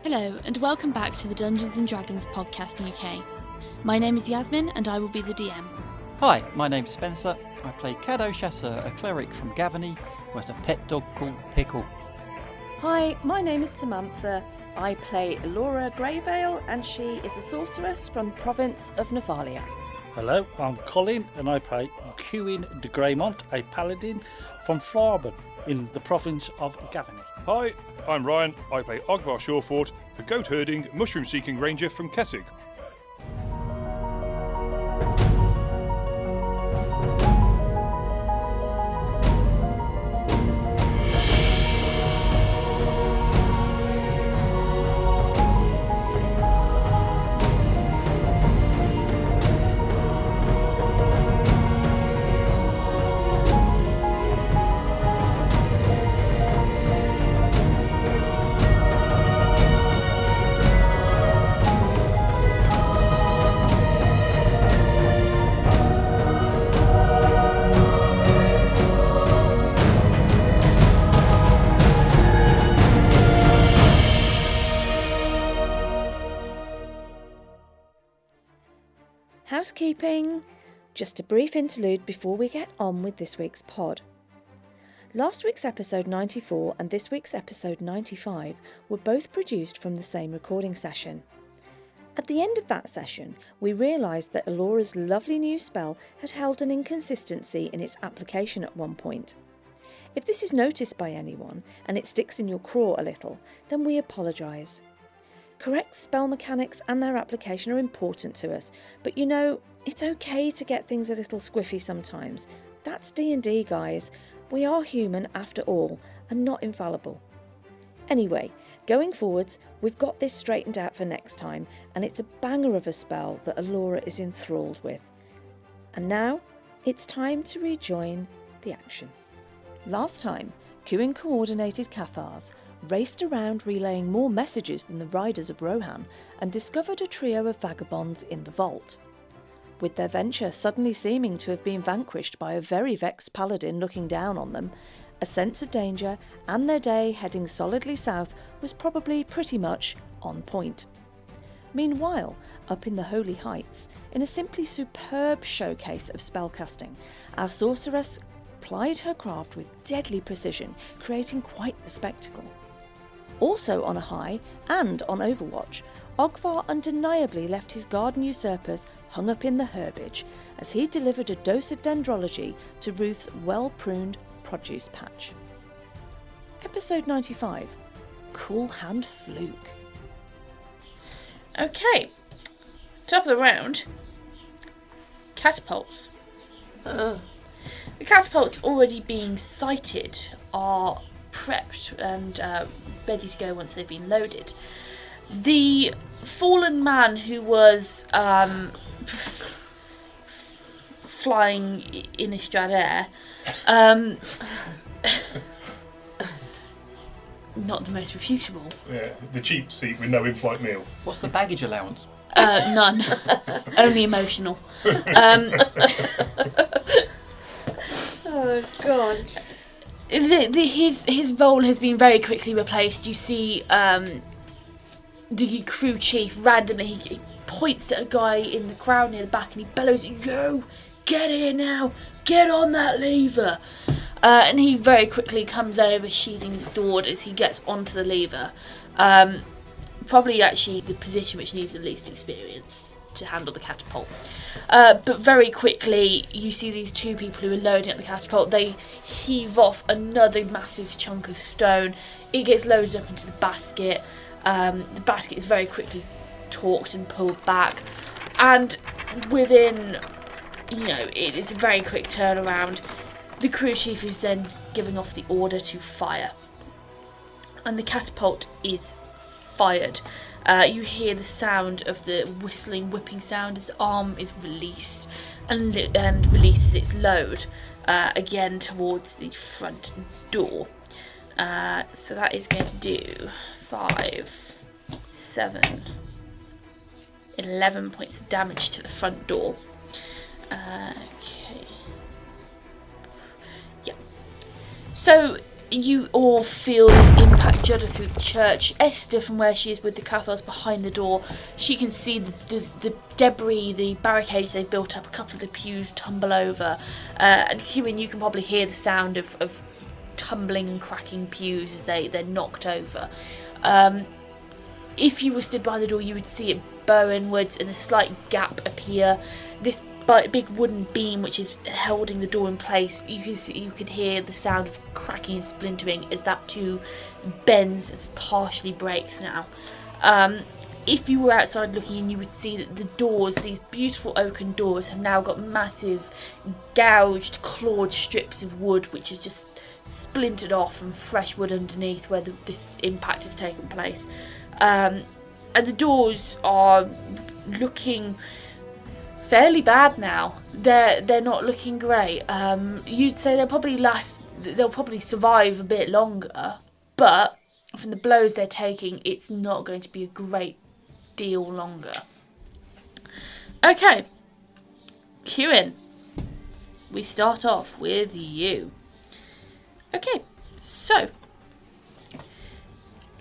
Hello and welcome back to the Dungeons & Dragons podcast UK. My name is Yasmin and I will be the DM. Hi, my name's Spencer. I play Cadeaux, a cleric from Gavany, who has a pet dog called Pickle. Hi, my name is Samantha. I play Elora Greyvale and she is a sorceress from the province of Nephalia. Hello, I'm Colin and I play Cuin de Greymont, a paladin from Thraben in the province of Gavany. Hi, I'm Ryan. I play Ogvar Shorefort, a goat-herding, mushroom-seeking ranger from Kessig. Housekeeping. Just a brief interlude before we get on with this week's pod. Last week's episode 94 and this week's episode 95 were both produced from the same recording session. At the end of that session, we realised that Elora's lovely new spell had held an inconsistency in its application at one point. If this is noticed by anyone and it sticks in your craw a little, then we apologise. Correct spell mechanics and their application are important to us, but you know, it's okay to get things a little squiffy sometimes. That's D&D, guys. We are human after all, and not infallible. Anyway, going forwards, we've got this straightened out for next time, and it's a banger of a spell that Elora is enthralled with. And now, it's time to rejoin the action. Last time, Cuin coordinated Cathars, raced around relaying more messages than the riders of Rohan, and discovered a trio of vagabonds in the vault. With their venture suddenly seeming to have been vanquished by a very vexed paladin looking down on them, a sense of danger and their day heading solidly south was probably pretty much on point. Meanwhile, up in the Holy Heights, in a simply superb showcase of spellcasting, our sorceress plied her craft with deadly precision, creating quite the spectacle. Also on a high, and on Overwatch, Ogvar undeniably left his garden usurpers hung up in the herbage, as he delivered a dose of dendrology to Ruth's well-pruned produce patch. Episode 95, Cool Hand Fluke. Okay, top of the round, catapults. The catapults already being sighted are prepped and ready to go once they've been loaded. The fallen man who was flying in Estrad air, not the most reputable. Yeah, the cheap seat with no in-flight meal. What's the baggage allowance? None. Only emotional. Oh, God. His role has been very quickly replaced. You see the crew chief randomly, he points at a guy in the crowd near the back and he bellows, "Yo, get here now, get on that lever." And he very quickly comes over, sheathing his sword as he gets onto the lever. Probably actually the position which needs the least experience to handle the catapult. But very quickly you see these two people who are loading up the catapult. They heave off another massive chunk of stone. It gets loaded up into the basket. The basket is very quickly torqued and pulled back, and within, it is a very quick turnaround. The crew chief is then giving off the order to fire, and the catapult is fired. You hear the sound of the whistling, whipping sound as the arm is released and releases its load again towards the front door. So that is going to do 5, 7, 11 points of damage to the front door. Okay. Yeah. So You all feel this impact judder through the church. Esther, from where she is with the Cathars behind the door, she can see the debris, the barricades they've built up, a couple of the pews tumble over. And Cuin, you can probably hear the sound of tumbling and cracking pews as they're knocked over. If you were stood by the door, you would see it bow inwards and a slight gap appear. This big wooden beam which is holding the door in place, you could hear the sound of cracking and splintering as that too bends and partially breaks now. If you were outside looking in, you would see that the doors, these beautiful oaken doors, have now got massive gouged, clawed strips of wood which is just splintered off and fresh wood underneath where this impact has taken place. And the doors are looking fairly bad now. They're not looking great. You'd say they'll probably survive a bit longer, but from the blows they're taking, it's not going to be a great deal longer. Okay, Cuin, we start off with you. Okay, so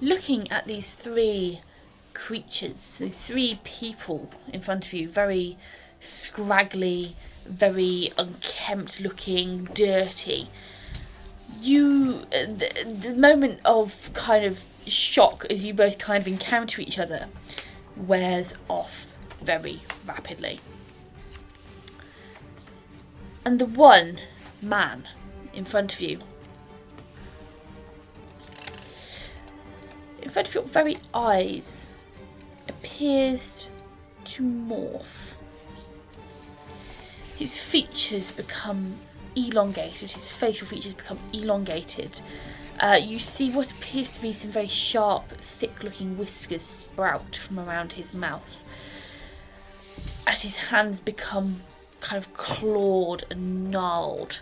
looking at these three creatures, these three people in front of you, very scraggly, very unkempt looking, dirty. The moment of kind of shock as you both kind of encounter each other wears off very rapidly. And the one man in front of you, your very eyes, appears to morph. His features become elongated, his facial features become elongated. You see what appears to be some very sharp, thick-looking whiskers sprout from around his mouth, as his hands become kind of clawed and gnarled.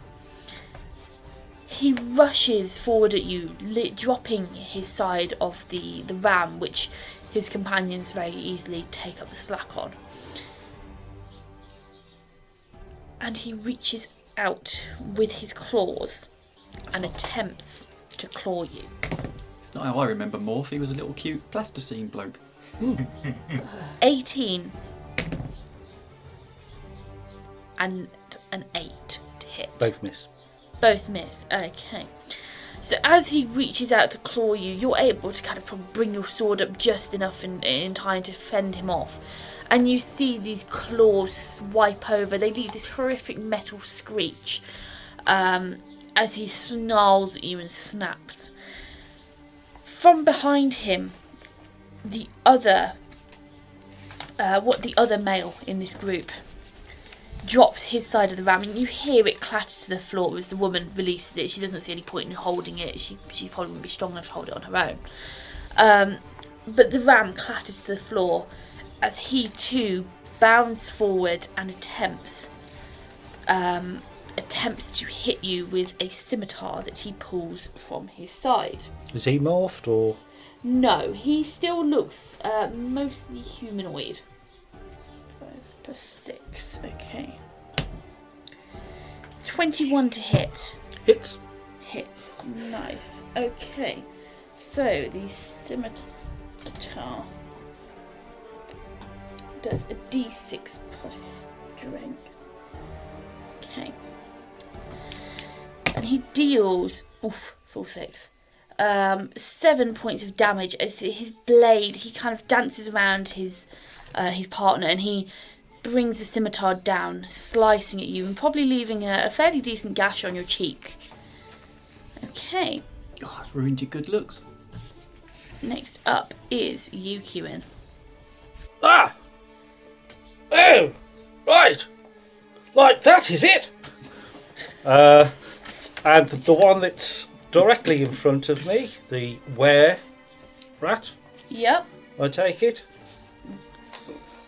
He rushes forward at you, dropping his side of the ram, which his companions very easily take up the slack on. And he reaches out with his claws and attempts to claw you. It's not how I remember Morph. He was a little cute plasticine bloke. 18 and an 8 to hit. Both miss. Both miss. Okay. So as he reaches out to claw you, you're able to kind of probably bring your sword up just enough in time to fend him off. And you see these claws swipe over. They leave this horrific metal screech as he snarls at you and snaps. From behind him, the other male in this group drops his side of the ram, and you hear it clatter to the floor as the woman releases it. She doesn't see any point in holding it. She probably wouldn't be strong enough to hold it on her own. But the ram clatters to the floor as he too bounds forward and attempts to hit you with a scimitar that he pulls from his side. Is he morphed or? No, he still looks mostly humanoid. 5 + 6, okay. 21 to hit. Hits. Hits, nice. Okay, so the scimitar does a d6 plus strength. Okay. And he deals, full 6. 7 points of damage as his blade, he kind of dances around his partner, and he brings the scimitar down, slicing at you and probably leaving a fairly decent gash on your cheek. Okay. Oh, it's ruined your good looks. Next up is you, Cuin. Ah! Oh! Right! Like that, is it? And the one that's directly in front of me, the rat, Yep. I take it.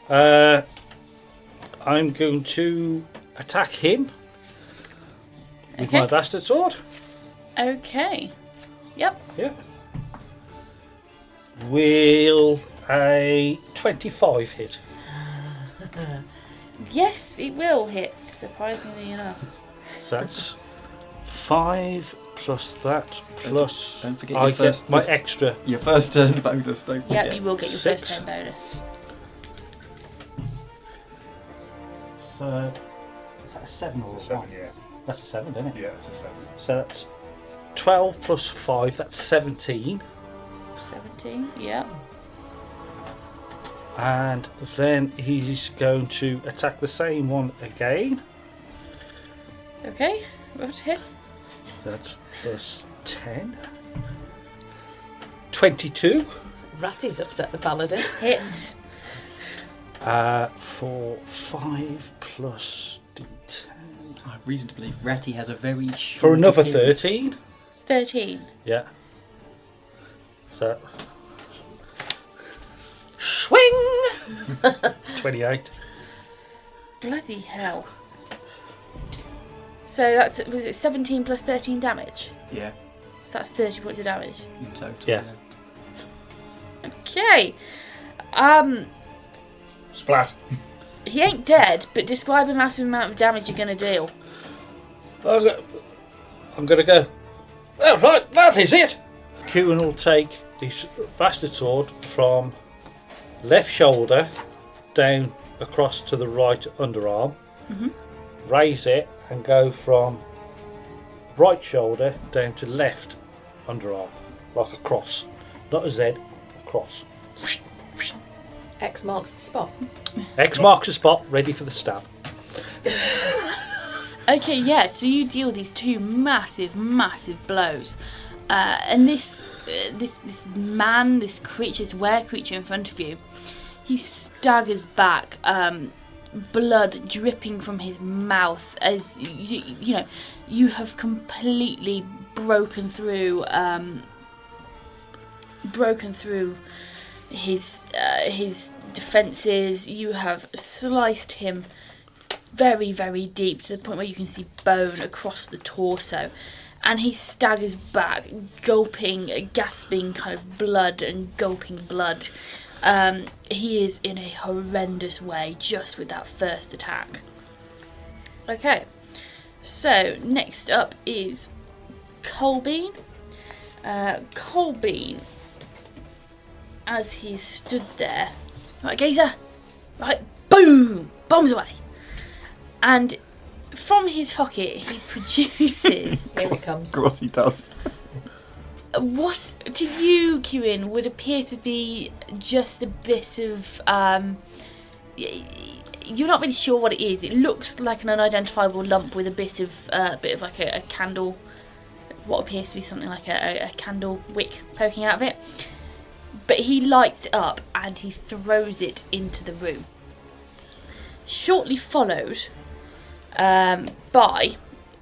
I'm going to attack him with my bastard sword. Okay. Yep. Yeah. Will a 25 hit? Yes, it will hit, surprisingly enough. So that's 5 plus that, plus don't forget I your first, get my extra. your first turn bonus. Don't forget. Yep, you will get your 6. first turn bonus. So, is that a 7 or It's a a 1? 7, yeah. That's a 7, isn't it? Yeah, it's a 7. So that's 12 plus 5, that's 17. 17, yeah. And then he's going to attack the same one again. Okay, what hit? That's plus 10. 22. Ratty's upset the paladin. Hits. For 5 plus D10. I have reason to believe Ratty has a very short For another appearance. 13. 13. Yeah. So Swing! 28. Bloody hell. So that's, was it 17 plus 13 damage? Yeah, So that's 30 points of damage. in total. Yeah. Okay. Splat. He ain't dead, but describe a massive amount of damage you're going to deal. I'm going to go. Oh, right, that is it. Cuin will take his bastard sword from left shoulder down across to the right underarm, raise it and go from right shoulder down to left underarm, like a cross. Not a Z, a cross. X marks the spot. X marks the spot, ready for the stab. Okay, yeah, so you deal these two massive, massive blows. And this man, this creature, this were-creature in front of you, he staggers back, blood dripping from his mouth as, you know, you have completely broken through his defences. You have sliced him very, very deep to the point where you can see bone across the torso, and he staggers back, gulping, gasping kind of blood and gulping blood. He is in a horrendous way just with that first attack. Okay, so next up is Colbean. Colbean, as he stood there, right, Gazer, right, boom, bombs away. And from his pocket, he produces Here it comes. Of course he does. what to you, Cuin, would appear to be just a bit of you're not really sure what it is. It looks like an unidentifiable lump with a bit of like a candle, what appears to be something like a candle wick poking out of it. But he lights it up and he throws it into the room. Shortly followed by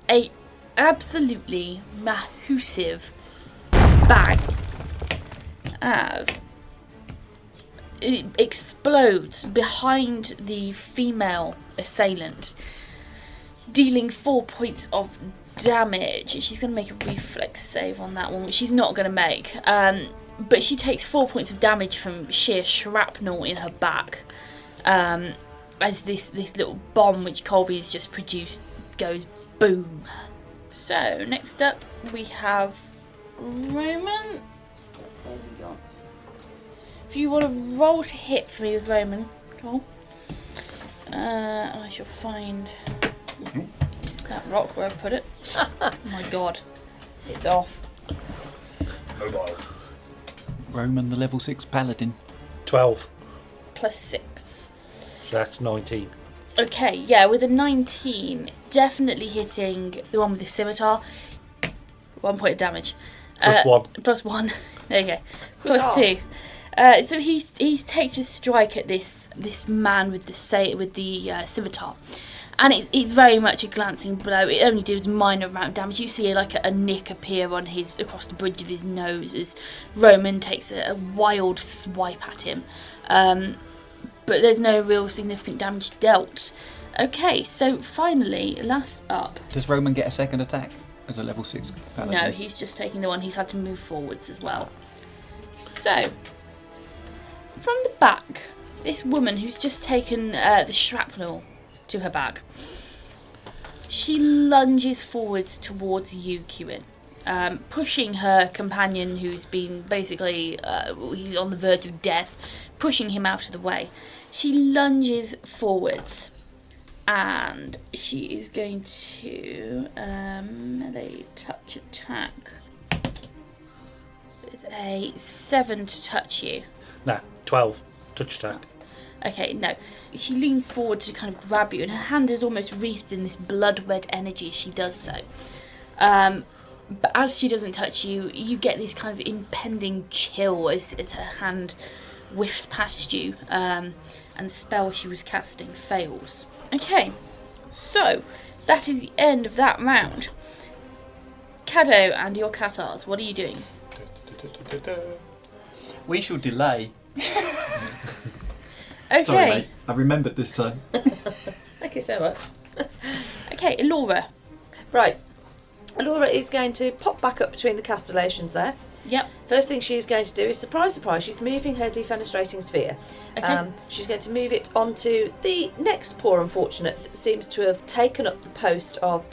a absolutely massive bang as it explodes behind the female assailant, dealing 4 points of damage. She's going to make a reflex save on that one, which she's not going to make. But she takes 4 points of damage from sheer shrapnel in her back, as this little bomb which Colby has just produced goes boom. So next up we have Roman. Where's he gone? If you want to roll to hit for me with Roman, cool. I shall find that rock where I've put it. Oh my god, it's off. Mobile. Roman, the level 6 paladin. 12. Plus 6. So that's 19. Okay, yeah, with a 19, definitely hitting the one with the scimitar. 1 point of damage. Plus 1. Plus 1. There you go. Plus Huzzah. 2. So he takes a strike at this man with the scimitar, and it's very much a glancing blow. It only does a minor amount of damage. You see like a nick appear on across the bridge of his nose as Roman takes a wild swipe at him. But there's no real significant damage dealt. Okay, so finally, last up. Does Roman get a second attack as a level 6 paladin? No, he's just taking the one. He's had to move forwards as well. So, from the back, this woman who's just taken the shrapnel to her back, she lunges forwards towards you, Cuin. pushing her companion, who's been basically he's on the verge of death, pushing him out of the way. She lunges forwards, and she is going to melee touch attack with a 7 to touch you. Nah, 12 touch attack. Okay, no. She leans forward to kind of grab you, and her hand is almost wreathed in this blood-red energy as she does so. But as she doesn't touch you, you get this kind of impending chill as her hand whiffs past you, and the spell she was casting fails. Okay, so that is the end of that round. Cadeaux and your Cathars, what are you doing? We shall delay. Okay. Sorry, mate. I remembered this time. Thank you so much. Okay, Elora. Right. Elora is going to pop back up between the castellations there. Yep. First thing she's going to do is, surprise, surprise, she's moving her defenestrating sphere. Okay. She's going to move it onto the next poor unfortunate that seems to have taken up the post of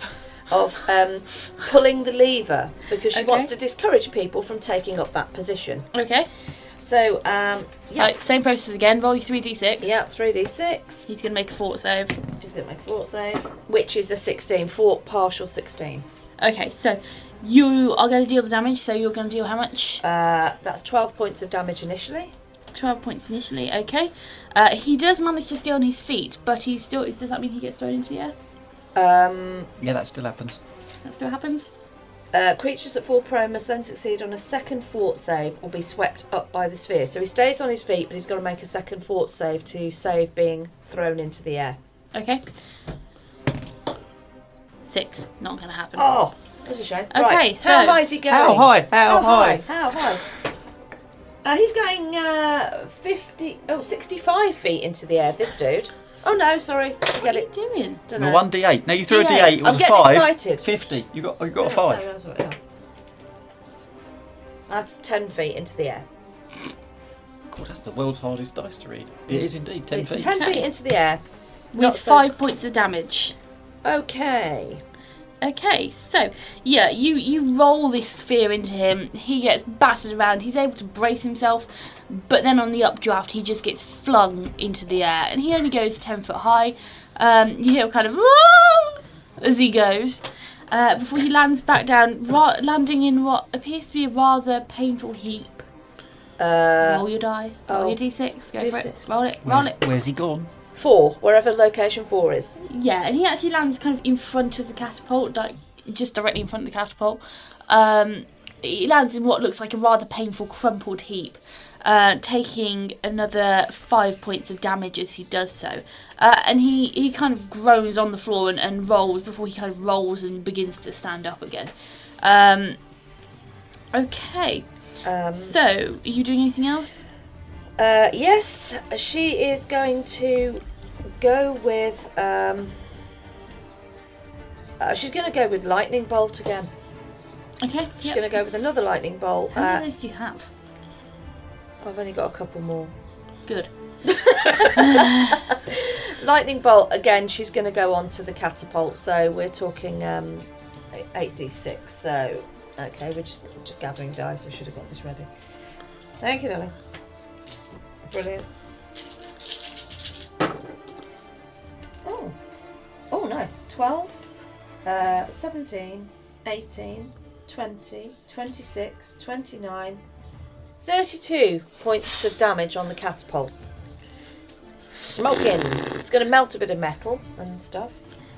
pulling the lever, because she wants to discourage people from taking up that position. Okay. So, Right, same process again. Roll your 3d6. Yeah, 3d6. He's going to make a fort save. She's going to make a fort save, which is a 16, fort partial 16. Okay, so you are going to deal the damage, so you're going to deal how much? That's 12 points of damage initially. 12 points initially, okay. He does manage to stay on his feet, but he's still... Does that mean he gets thrown into the air? Yeah, that still happens. That still happens? Creatures that fall prone must then succeed on a second fort save or be swept up by the sphere. So he stays on his feet, but he's got to make a second fort save to save being thrown into the air. Okay. 6. Not going to happen. Oh, that's a shame. Okay, right. so... How high is he going? How high? How high? How high? He's going 65 feet into the air, this dude. Oh no, sorry. Forget it. What are you doing? Don't No, know. 1d8. No, you threw a D8. d8. It was I'm a getting 5. excited. 50. You got a No, 5. that's what, yeah. That's 10 feet into the air. God, that's the world's hardest dice to read. It is indeed 10 It's feet. 10 feet into the air. With Not so- 5 points of damage. Okay. Okay, so, yeah, you roll this sphere into him. He gets battered around. He's able to brace himself, but then on the updraft, he just gets flung into the air. And he only goes 10 foot high. You hear kind of... as he goes. Before he lands back down, landing in what appears to be a rather painful heap. Roll your die. Roll your d6. Go for it. D6. Roll it. Roll it. Where's he gone? 4, wherever location 4 is. Yeah, and he actually lands kind of in front of the catapult, like just directly in front of the catapult. He lands in what looks like a rather painful crumpled heap, taking another 5 points of damage as he does so. And he kind of groans on the floor and rolls before he kind of rolls and begins to stand up again. Okay. So, are you doing anything else? Yes, she is going to go with... she's going to go with lightning bolt again. Okay. She's going to go with another lightning bolt. How many of those do you have? I've only got a couple more. Good. Lightning bolt again. She's going to go on to the catapult. So we're talking 8d6. So okay, we're just gathering dice. I should have got this ready. Thank you, darling. Brilliant. Oh, nice. 12, 17, 18, 20, 26, 29, 32 points of damage on the catapult. Smoking. It's going to melt a bit of metal and stuff.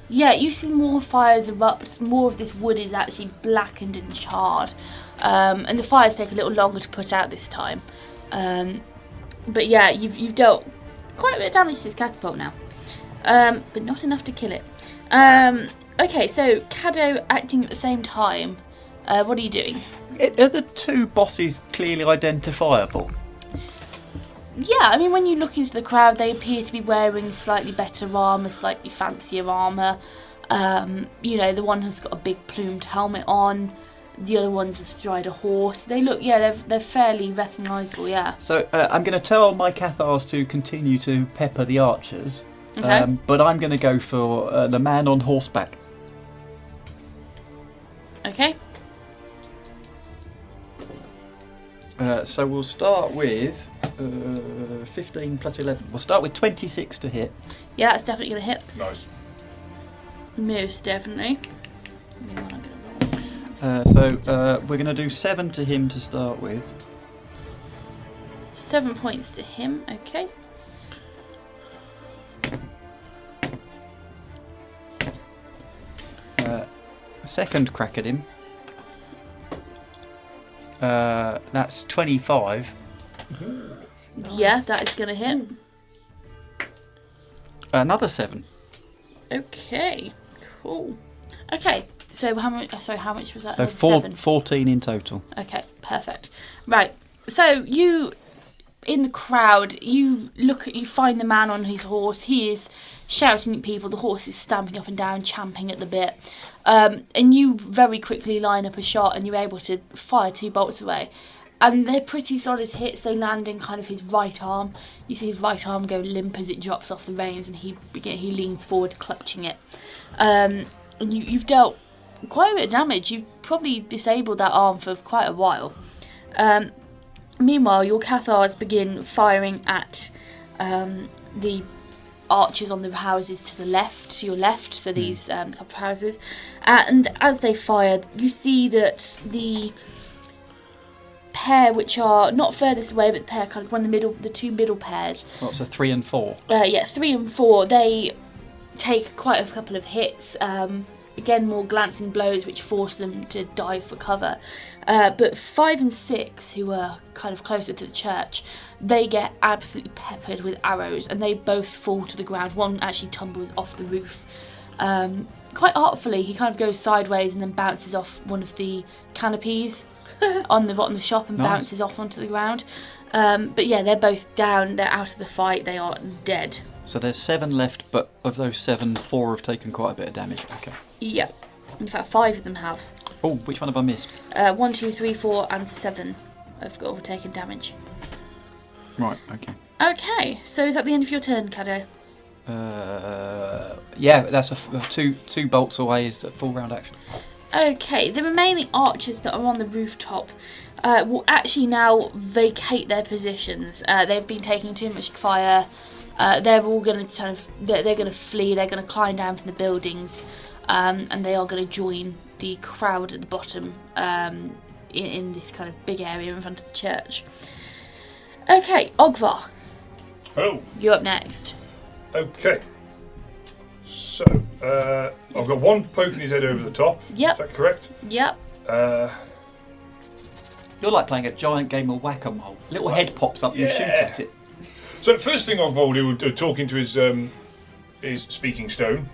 Yeah, you see more fires erupt. More of this wood is actually blackened and charred, and the fires take a little longer to put out this time. But yeah, you've dealt quite a bit of damage to this catapult now, but not enough to kill it. Okay, so Cadeaux acting at the same time. What are you doing? Are the two bosses clearly identifiable? Yeah, I mean, when you look into the crowd, they appear to be wearing slightly better armour, slightly fancier armour. You know, the one has got a big plumed helmet on. The other one's astride a horse. They look, yeah, they're fairly recognisable, yeah. So I'm going to tell my Cathars to continue to pepper the archers, Okay. but I'm going to go for the man on horseback. Okay. So we'll start with 15 plus 11. We'll start with 26 to hit. Yeah, that's definitely going to hit. Nice. Most definitely. So we're going to do 7 to him to start with. 7 points to him, okay. Second crack at him. That's 25. Yeah, that is going to hit. Another 7. Okay, cool. Okay, so how much? Sorry, how much was that? So 7. 14 in total. Okay, perfect. Right. So you, in the crowd, you find the man on his horse. He is shouting at people. The horse is stamping up and down, champing at the bit. And you very quickly line up a shot, and you're able to fire 2 bolts away. And they're pretty solid hits. They land in kind of his right arm. You see his right arm go limp as it drops off the reins, and he leans forward, clutching it. And you've dealt quite a bit of damage. You've probably disabled that arm for quite a while. Meanwhile, your Cathars begin firing at the archers on the houses to your left, so these couple of houses. And as they fire, you see that the pair which are not furthest away, but the pair kind of run the 2 middle pairs. Well, so 3 and 4. 3 and 4, they take quite a couple of hits. Again, more glancing blows which force them to dive for cover. But 5 and 6, who are kind of closer to the church, they get absolutely peppered with arrows, and they both fall to the ground. One actually tumbles off the roof. Quite artfully, he kind of goes sideways and then bounces off one of the canopies on the bottom of the shop and bounces off onto the ground. But yeah, they're both down, they're out of the fight, they are dead. So there's 7 left, but of those 7, 4 have taken quite a bit of damage. Okay. Yeah, in fact 5 of them have. Oh, which one have I missed? 1, 2, 3, 4 and 7 have got overtaken damage. Right, okay. Okay, so is that the end of your turn, Cadeaux? Yeah, that's two bolts away is a full round action. Okay, the remaining archers that are on the rooftop will actually now vacate their positions. They've been taking too much fire. They're all going to they're going to flee. They're going to climb down from the buildings, and they are going to join the crowd at the bottom in this kind of big area in front of the church. Okay, Ogvar. Oh. You're up next. Okay. So, I've got one poking his head over the top. Yep. Is that correct? Yep. You're like playing a giant game of whack-a-mole. Little head pops up, you shoot at it. So the first thing Ogvar will do, talking to his speaking stone,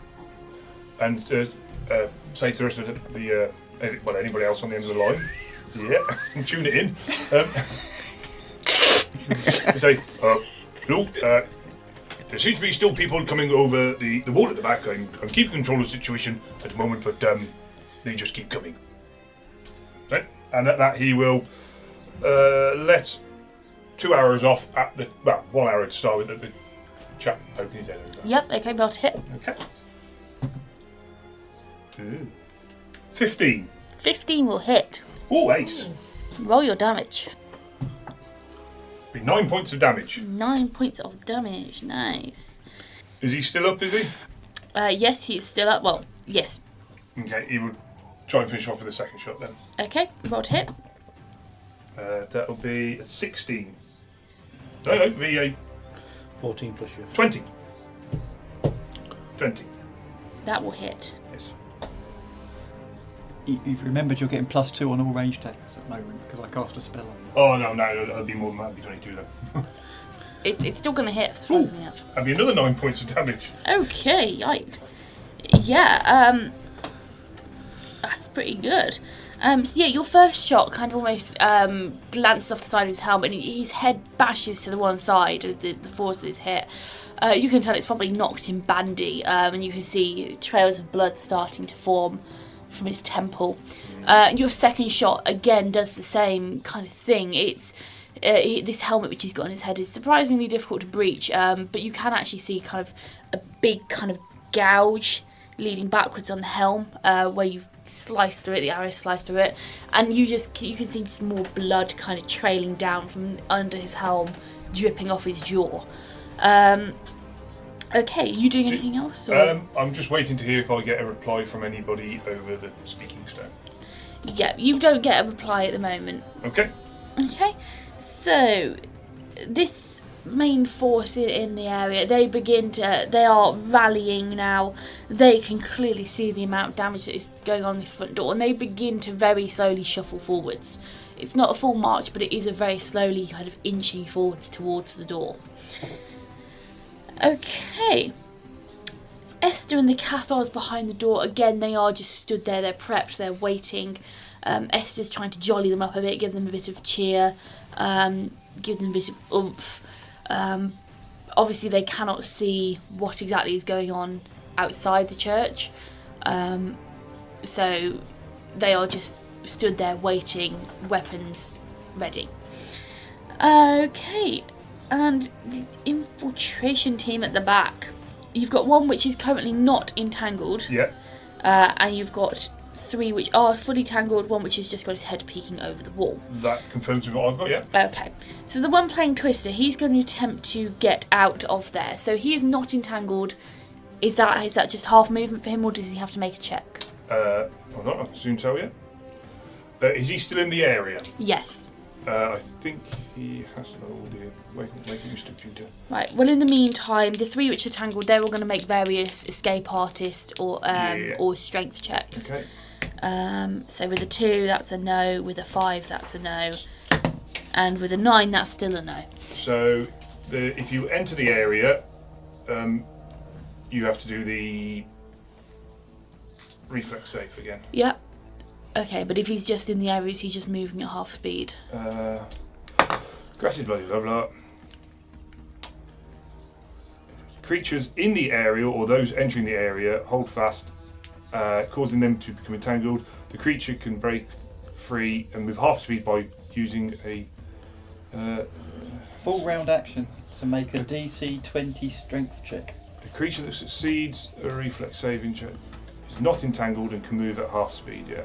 and say to the rest of the anybody else on the end of the line, yeah, tune it in. Say, look, there seems to be still people coming over the wall at the back. I'm keeping control of the situation at the moment, but they just keep coming. Right? And at that he will let 2 arrows off at the 1 arrow to start with at the chap poking his head over. Yep. Okay, about to hit. Okay. 15. 15 will hit. Oh, ace. Roll your damage. Be 9 points of damage. 9 points of damage. Nice. Is he still up? Is he? Yes, he's still up. Well, yes. Okay, he would try and finish off with a second shot then. Okay, roll to hit. That'll be a 16. No, it'll be a 14 plus you. 20. 20. That will hit. Yes. You've remembered you're getting +2 on all range attacks at the moment because I cast a spell on you. Oh, no, it'll be more than that. It'll be 22 then. It's still going to hit, surprisingly enough. That'll be another 9 points of damage. Okay, yikes. Yeah, that's pretty good. So yeah, your first shot kind of almost glances off the side of his helmet and his head bashes to the one side of the force that it's hit. You can tell it's probably knocked him bandy, and you can see trails of blood starting to form from his temple. Your second shot again does the same kind of thing. It's this helmet which he's got on his head is surprisingly difficult to breach, but you can actually see kind of a big kind of gouge leading backwards on the helm, where you've sliced through it, the arrow sliced through it, and you can see just more blood kind of trailing down from under his helm, dripping off his jaw. Okay, you doing anything else? Or? I'm just waiting to hear if I get a reply from anybody over the speaking stone. Yeah, you don't get a reply at the moment. Okay. Okay, so this main force in the area, they are rallying now. They can clearly see the amount of damage that is going on this front door, and they begin to very slowly shuffle forwards. It's not a full march, but it is a very slowly kind of inching forwards towards the door. Okay. Esther and the Cathars behind the door, again, they are just stood there, they're prepped, they're waiting. Esther's trying to jolly them up a bit, give them a bit of cheer, give them a bit of oomph. Obviously they cannot see what exactly is going on outside the church, so they are just stood there waiting, weapons ready. Okay, and the infiltration team at the back. You've got one which is currently not entangled. Yeah. And you've got 3 which are fully tangled, one which has just got his head peeking over the wall. That confirms with what I've got, yeah. Okay, so the one playing Twister, he's going to attempt to get out of there. So he is not entangled. Is that just half movement for him, or does he have to make a check? I'm not, I assume so, yeah. Is he still in the area? Yes. I think he has no idea. Wait, Mr. Computer. Right, well in the meantime, the 3 which are tangled, they're all going to make various escape artist or strength checks. Okay. So with a 2, that's a no. With a 5, that's a no. And with a 9, that's still a no. So, if you enter the area, you have to do the reflex save again. Yep. Okay, but if he's just in the area, is he just moving at half speed? Gracias, bloody blah blah. Creatures in the area or those entering the area hold fast, causing them to become entangled. The creature can break free and move half speed by using a Full round action to make a DC 20 strength check. The creature that succeeds a reflex saving check is not entangled and can move at half speed. Yeah.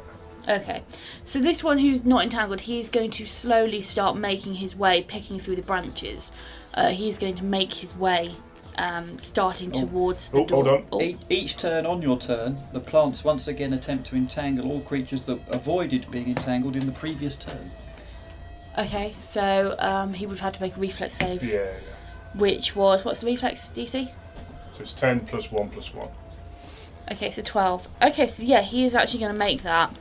Okay, so this one who's not entangled, he's going to slowly start making his way, picking through the branches. He's going to make his way, starting towards the door. Hold on. Oh. Each turn on your turn, the plants once again attempt to entangle all creatures that avoided being entangled in the previous turn. Okay, so he would have had to make a reflex save. Yeah. Which was, what's the reflex DC? So it's 10 plus 1 plus 1. Okay, so 12. Okay, so yeah, he is actually going to make that.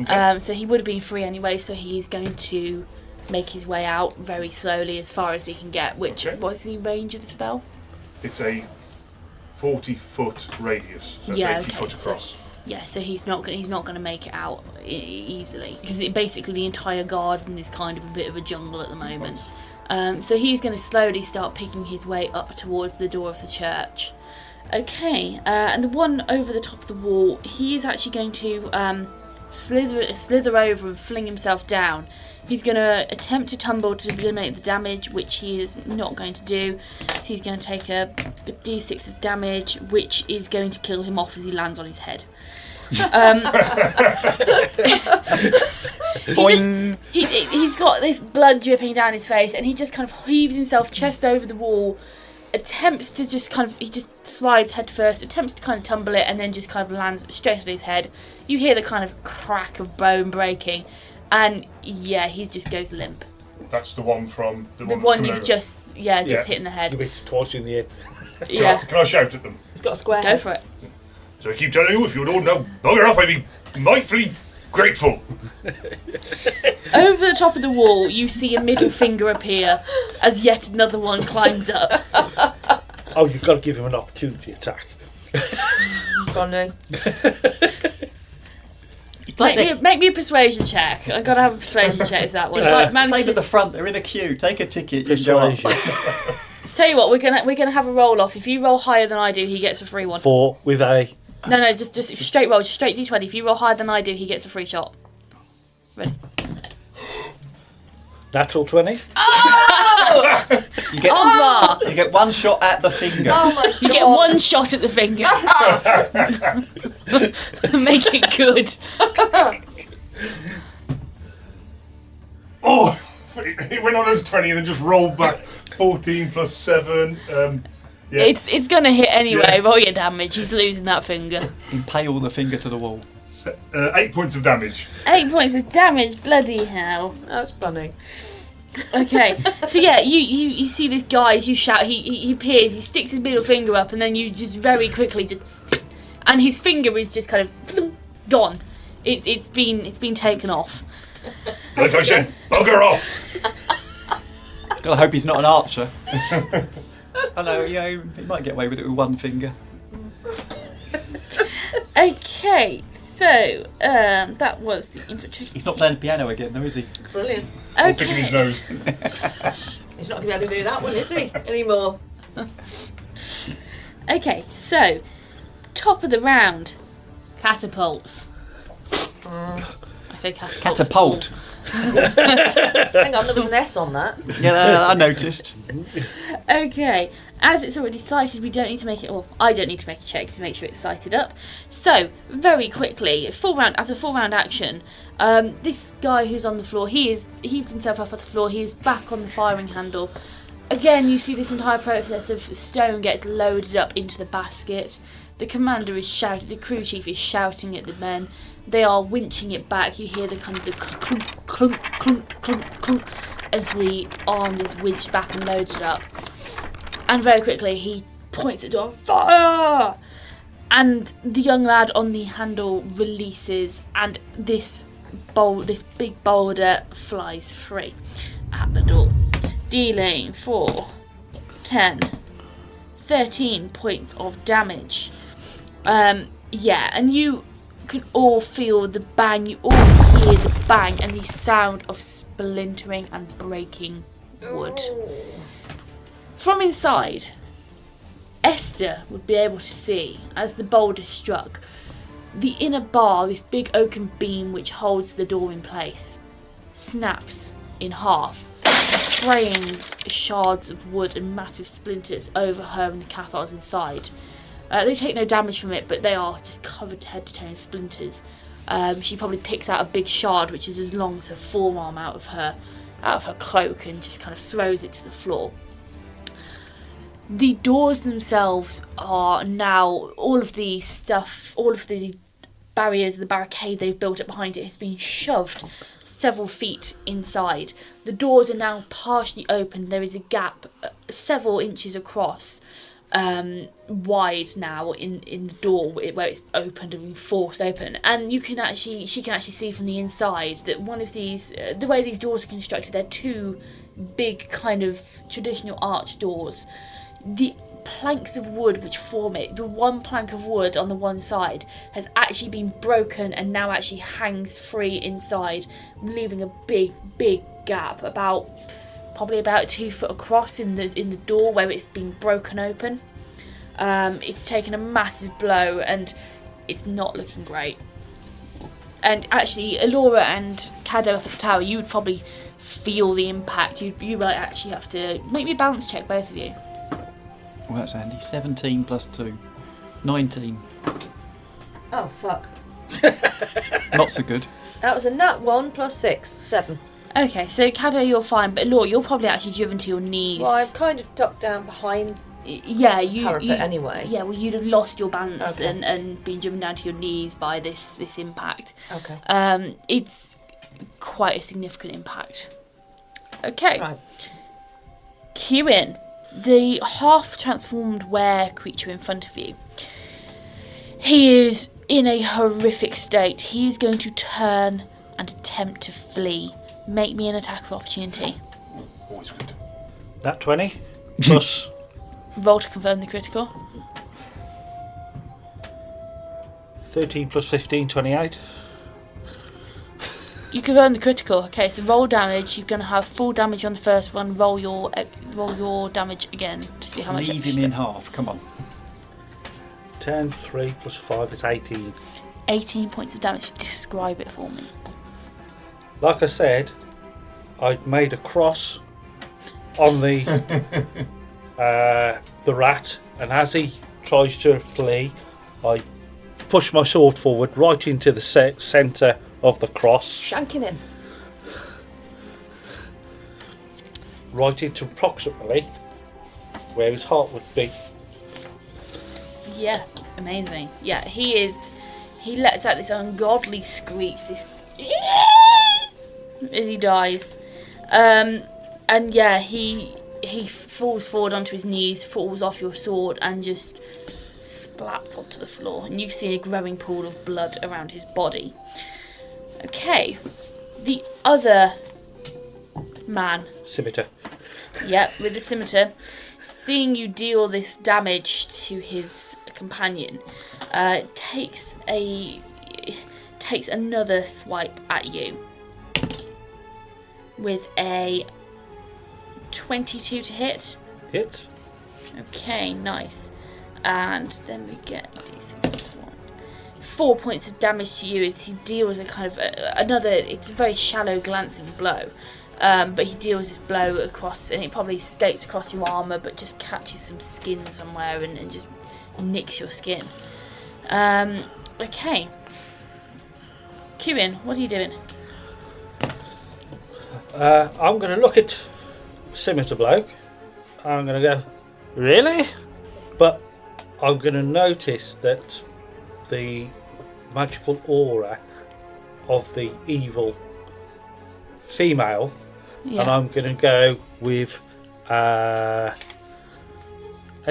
Okay. So he would have been free anyway, so he's going to make his way out very slowly as far as he can get. Which, what's the range of the spell? It's a 40-foot radius, so Yeah, it's 80 foot so- across. Yeah, so he's not going to make it out easily because basically the entire garden is kind of a bit of a jungle at the moment. So he's going to slowly start picking his way up towards the door of the church. Okay, and the one over the top of the wall, he is actually going to slither over and fling himself down. He's going to attempt to tumble to eliminate the damage, which he is not going to do. So he's going to take a d6 of damage, which is going to kill him off as he lands on his head. He's got this blood dripping down his face, and he just kind of heaves himself chest over the wall, attempts to he just slides head first, attempts to kind of tumble it, and then just kind of lands straight on his head. You hear the kind of crack of bone breaking, and yeah, he just goes limp. That's the one from The one you've just hit in the A head. bit twice in the head. Yeah, Can I shout at them? It's got a square go head. for it. So I keep telling you, if you don't know bugger off, I'd be mightily grateful. Over the top of the wall, you see a middle finger appear as yet another one climbs up. Oh, you've got to give him an opportunity attack. Go on then. Make me a persuasion check. I've got to have a persuasion check. Is that one? Same at the front, they're in a queue. Take a ticket, you can go up. Persuasion. Tell you what, we're gonna have a roll off. If you roll higher than I do, he gets a free one. 4 with a... No, just straight roll, just straight d20. If you roll higher than I do, he gets a free shot. Ready? Natural 20. You get Ogvar, you get one shot at the finger. Oh my god. you get one shot at the finger. Make it good. Oh, it went on as 20 and then just rolled back. 14 plus 7. Yeah. It's gonna hit anyway. Yeah. Roll your damage. He's losing that finger. Impale the finger to the wall. 8 points of damage. 8 points of damage. Bloody hell. That's funny. Okay, so yeah, you see this guy as you shout. He appears. He sticks his middle finger up, and then you just very quickly just, and his finger is just kind of gone. It's been taken off. Like I said, bugger off. Gotta hope he's not an archer. I know, you know, he might get away with it with one finger. Okay, so that was the infantry. He's not playing the piano again, though, is he? Brilliant. Or picking his Okay. nose. He's not going to be able to do that one, is he? Anymore. Okay, so top of the round, catapults. I say catapults. Catapult. Hang on, there was an S on that. Yeah, I noticed. Okay, as it's already sighted, we don't need to make it. Well, I don't need to make a check to make sure it's sighted up. So very quickly, full round action. This guy who's on the floor, heaved himself up off the floor. He is back on the firing handle. Again, you see this entire process of stone gets loaded up into the basket. The commander is shouting. The crew chief is shouting at the men. They are winching it back. You hear the kind of the clunk, clunk, clunk, clunk, clunk as the arm is winched back and loaded up. And very quickly, he points at the door, fire! And the young lad on the handle releases, and this big boulder flies free at the door, dealing 4, 10, 13 points of damage. Yeah, and you can all feel the bang, you all hear the bang and the sound of splintering and breaking wood. From inside, Esther would be able to see, as the boulder struck, the inner bar, this big oaken beam which holds the door in place, snaps in half, spraying shards of wood and massive splinters over her and the Cathars inside. They take no damage from it, but they are just covered head to toe in splinters. She probably picks out a big shard which is as long as her forearm out of her cloak and just kind of throws it to the floor. The doors themselves are now, all of the barriers, the barricade they've built up behind it has been shoved several feet inside. The doors are now partially open. There is a gap several inches across, wide now in the door where it's opened and been forced open. And she can actually see from the inside that one of these, the way these doors are constructed, they're two big kind of traditional arch doors. The planks of wood which form it, the one plank of wood on the one side has actually been broken and now actually hangs free inside, leaving a big gap probably about 2 foot across in the door where it's been broken open. It's taken a massive blow and it's not looking great. And actually, Elora and Cadeaux up at the tower, you would probably feel the impact. You might actually have to make me a balance check, both of you. Well, that's handy. 17 plus 2. 19. Oh, fuck. Not so good. That was a nat 1 plus 6. 7. Okay, so Cadeaux, you're fine, but Elora, you're probably actually driven to your knees. Well, I've kind of ducked down behind Yeah, parapet anyway. Yeah, well, you'd have lost your balance Okay. and been driven down to your knees by this impact. Okay. It's quite a significant impact. Okay. Right. Cuin, the half-transformed were creature in front of you. He is in a horrific state. He is going to turn and attempt to flee. Make me an attack of opportunity. Always good. Nat 20 plus Roll to confirm the critical. 13 plus 15, 28. You confirm the critical. Okay, so roll damage. You're going to have full damage on the first one. Roll your damage again to see how much. Leave him in half. Come on. 10, 3 plus 5 is 18. 18 points of damage. Describe it for me. Like I said, I'd made a cross on the rat, and as he tries to flee, I push my sword forward right into the centre of the cross, Shanking him. right into approximately where his heart would be. Yeah, amazing. Yeah, he lets out this ungodly screech, this as he dies. And yeah, he falls forward onto his knees, falls off your sword, and just splats onto the floor. And you see a growing pool of blood around his body. Okay, the other man. Scimitar. Yep, with the scimitar, seeing you deal this damage to his companion, takes another swipe at you with a 22 to hit. Hit. Okay, nice. And then we get D6 plus 1. 4 points of damage to you as he deals a kind of another. It's a very shallow, glancing blow. But he deals this blow across, and it probably skates across your armour, but just catches some skin somewhere and just nicks your skin. Okay. Cuin, what are you doing? I'm going to look at Scimitar Bloke. I'm going to go, really? But I'm going to notice that the magical aura of the evil female, and I'm going to go with how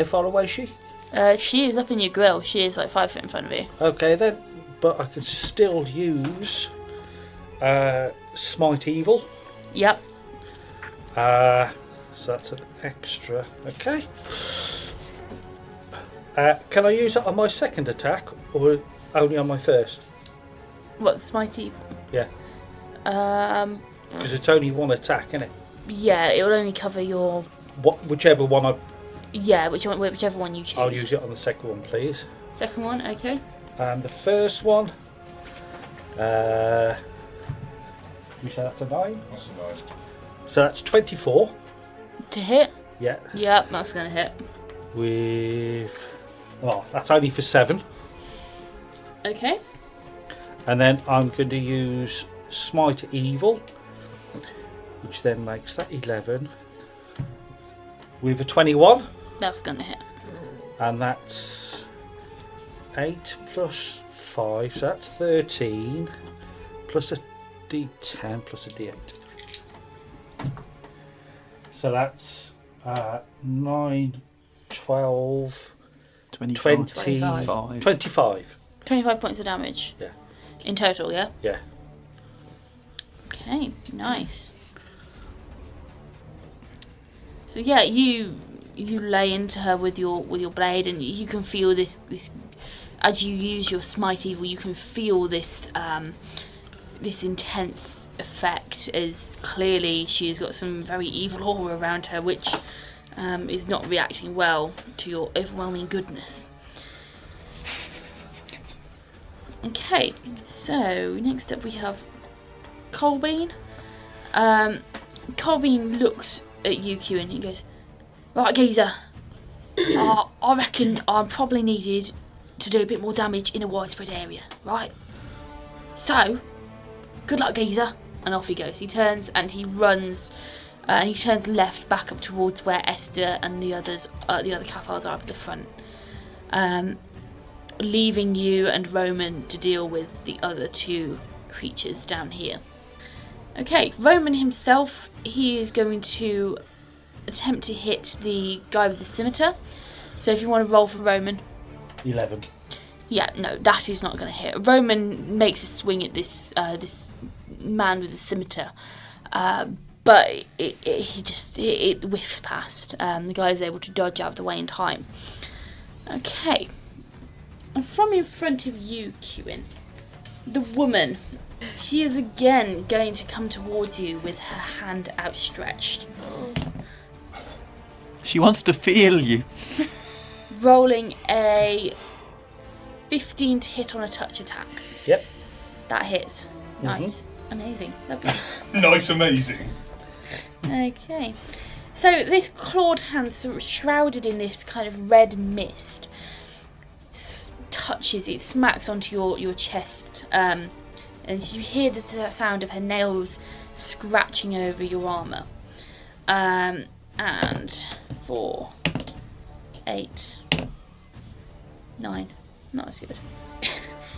far away is she? She is up in your grill. She is like 5 foot in front of you. Okay then, but I can still use Smite Evil. Yep. So that's an extra. Okay. Can I use it on my second attack or only on my first? What, Smite Evil? Yeah. Because it's only one attack, isn't it? Yeah, it will only cover your... Whichever one I... Yeah, whichever one you choose. I'll use it on the second one, please. Second one, okay. And the first one... you said that's a 9? That's a 9. So that's 24. To hit? Yeah. Yep, that's going to hit. With... Oh, that's only for 7. Okay. And then I'm going to use Smite Evil, which then makes that 11. With a 21. That's going to hit. And that's 8 plus 5, so that's 13. Plus a D10 plus a D8. So that's 9, 12, 25. 25 points of damage. Yeah. In total, yeah? Yeah. Okay, nice. So yeah, you lay into her with your blade, and you can feel this as you use your Smite Evil. You can feel this this intense effect, as clearly she has got some very evil aura around her, which is not reacting well to your overwhelming goodness. Okay, so next up we have Colbean. Colbean looks at you, Cuin, and he goes, "Right, geezer, I reckon I'm probably needed to do a bit more damage in a widespread area, right? So, good luck, geezer." And off he goes. He turns and he runs. He turns left back up towards where Esther and the other Cathars are at the front, leaving you and Roman to deal with the other two creatures down here. Okay, Roman himself, he is going to attempt to hit the guy with the scimitar. So if you want to roll for Roman. 11. Yeah, no, that is not going to hit. Roman makes a swing at this this man with the scimitar, but it whiffs past. The guy is able to dodge out of the way in time. Okay, and from in front of you, Cuin, the woman. She is again going to come towards you with her hand outstretched. She wants to feel you. Rolling a 15 to hit on a touch attack. Yep. That hits. Nice. Amazing. Lovely. Nice, amazing. Okay. So this clawed hand, sort of shrouded in this kind of red mist, touches it, smacks onto your chest, and you hear the sound of her nails scratching over your armour. And 4, 8, 9. Not as good.